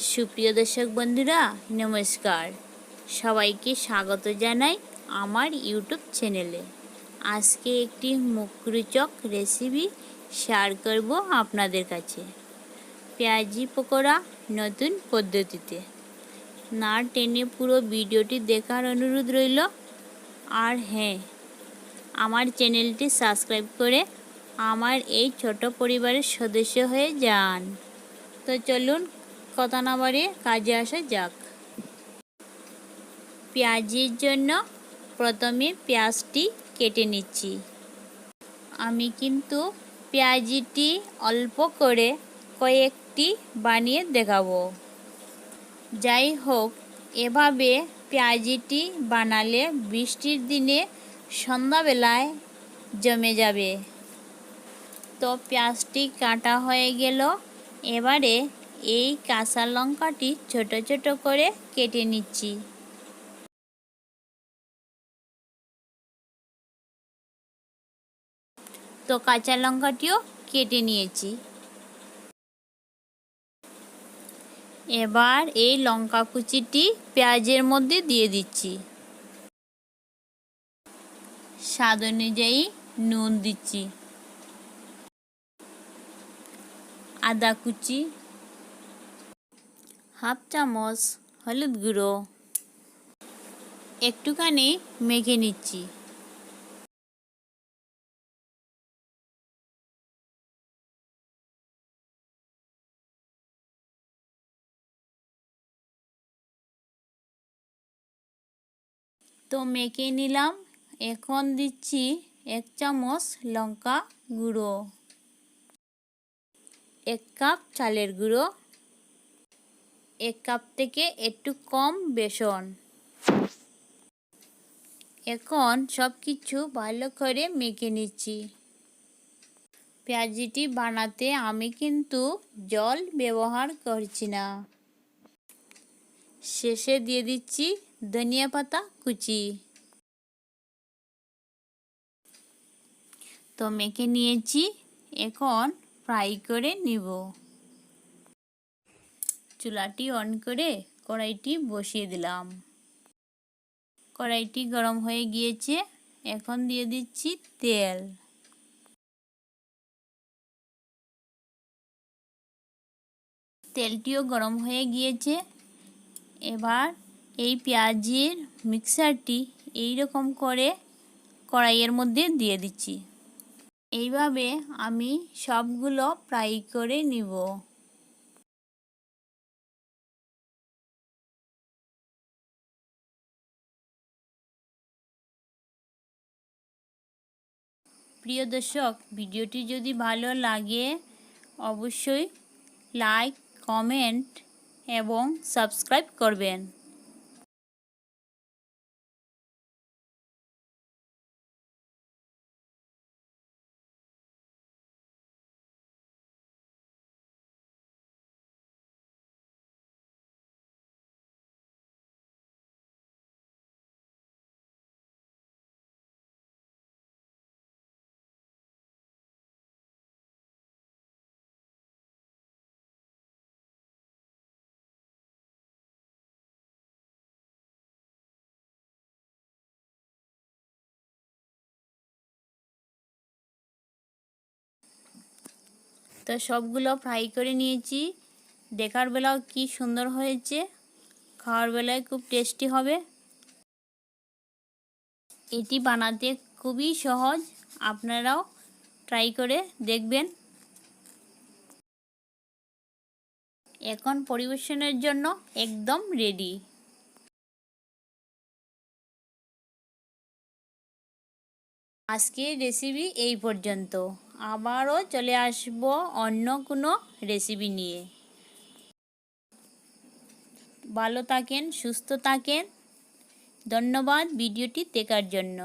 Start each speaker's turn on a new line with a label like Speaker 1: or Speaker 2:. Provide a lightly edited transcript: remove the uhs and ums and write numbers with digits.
Speaker 1: সুপ্রিয় দর্শক বন্ধুরা নমস্কার, সবাইকে স্বাগত জানাই আমার ইউটিউব চ্যানেলে। আজকে একটি মুখরোচক রেসিপি শেয়ার করব আপনাদের কাছে। পেঁয়াজি পকোড়া নতুন পদ্ধতিতে। না টেনে পুরো ভিডিওটি দেখার অনুরোধ রইল। আর হ্যাঁ, আমার চ্যানেলটি সাবস্ক্রাইব করে আমার এই ছোট পরিবারের সদস্য হয়ে যান। তো চলুন কথা না বাড়িয়ে কাজে আসা যাক। পেঁয়াজের জন্য প্রথমে পেঁয়াজটি কেটে নিচ্ছি। আমি কিন্তু পেঁয়াজিটি অল্প করে কয়েকটি বানিয়ে দেখাবো। যাই হোক, এভাবে পেঁয়াজিটি বানালে বৃষ্টির দিনে সন্ধ্যাবেলায় জমে যাবে। তো পেঁয়াজটি কাটা হয়ে গেল। এবারে এই কাঁচা লঙ্কাটি ছোট ছোট করে কেটে নিচ্ছি। তো কাঁচা লঙ্কাটিও কেটে নিয়েছি। এবার এই লঙ্কা কুচিটি পেঁয়াজের মধ্যে দিয়ে দিচ্ছি। স্বাদ অনুযায়ী নুন দিচ্ছি, আদা কুচি, হাফ চামচ হলুদ গুঁড়ো, একটুখানি মেখে নিচ্ছি। তো মেখে নিলাম। এখন দিচ্ছি 1 চামচ লঙ্কা গুঁড়ো, 1 কাপ চালের গুঁড়ো, 1 কাপ থেকে একটু কম বেসন। এখন সব কিছু ভালো করে মেখে নিচ্ছি। পেঁয়াজিটি বানাতে আমি কিন্তু জল ব্যবহার করছি না। শেষে দিয়ে দিচ্ছি ধনিয়া পাতা কুচি। তো মেখে নিয়েছি, এখন ফ্রাই করে নিব। চুলাটি অন করে কড়াইটি বসিয়ে দিলাম। কড়াইটি গরম হয়ে গিয়েছে, এখন দিয়ে দিচ্ছি তেল। তেলটিও গরম হয়ে গিয়েছে। এবার এই পেঁয়াজের মিক্সারটি এইরকম করে কড়াইয়ের মধ্যে দিয়ে দিচ্ছি। এইভাবে আমি সবগুলো ফ্রাই করে নিব। প্রিয় দর্শক, ভিডিওটি যদি ভালো লাগে অবশ্যই লাইক, কমেন্ট এবং সাবস্ক্রাইব করবেন। তো সবগুলো ফ্রাই করে নিয়েছি। দেখার বেলাও কি সুন্দর হয়েছে, খাওয়ার বেলায় খুব টেস্টি হবে। এটি বানাতে খুবই সহজ, আপনারাও ট্রাই করে দেখবেন। এখন পরিবেশনের জন্য একদম রেডি। আজকের রেসিপি এই পর্যন্ত। আবারও চলে আসব অন্য কোনো রেসিপি নিয়ে। ভালো থাকেন, সুস্থ থাকেন। ধন্যবাদ ভিডিওটি দেখার জন্য।